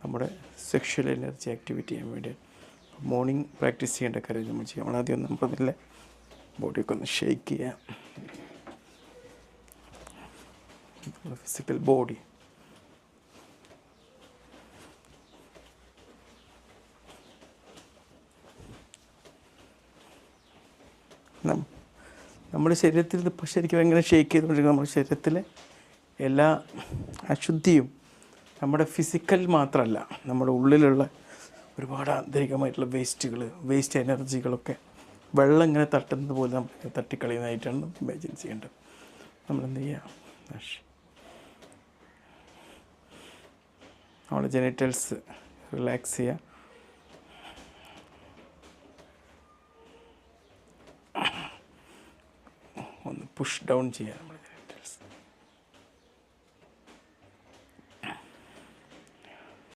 നമ്മുടെ sexual energy activate ചെയ്യാൻ വേണ്ടി മോർണിംഗ് പ്രാക്ടീസ് ചെയ്യേണ്ട കാര്യം നമ്മൾ ചെയ്യാം. ആദ്യം നമ്മളതിലെ ബോഡിയൊക്കെ ഒന്ന് ഷെയ്ക്ക് ചെയ്യാം. ഫിസിക്കൽ ബോഡി നമ്മുടെ ശരീരത്തിൽ ഇപ്പോൾ ശരിക്കും എങ്ങനെ ഷെയ്ക്ക് ചെയ്തുകൊണ്ടിരിക്കുന്നത്, നമ്മുടെ ശരീരത്തിലെ എല്ലാ അശുദ്ധിയും നമ്മുടെ ഫിസിക്കൽ മാത്രമല്ല, നമ്മുടെ ഉള്ളിലുള്ള ഒരുപാട് ആന്തരികമായിട്ടുള്ള വേസ്റ്റ് എനർജികളൊക്കെ വെള്ളം ഇങ്ങനെ തട്ടുന്നത് പോലെ നമുക്ക് തട്ടിക്കളയുന്നതായിട്ടാണ് ഇമാജിൻ ചെയ്യേണ്ടത്. നമ്മളെന്ത് ചെയ്യുക, നമ്മുടെ ജെനിറ്റൽസ് റിലാക്സ് ചെയ്യുക. ഒന്ന് പുഷ് ഡൗൺ ചെയ്യുക.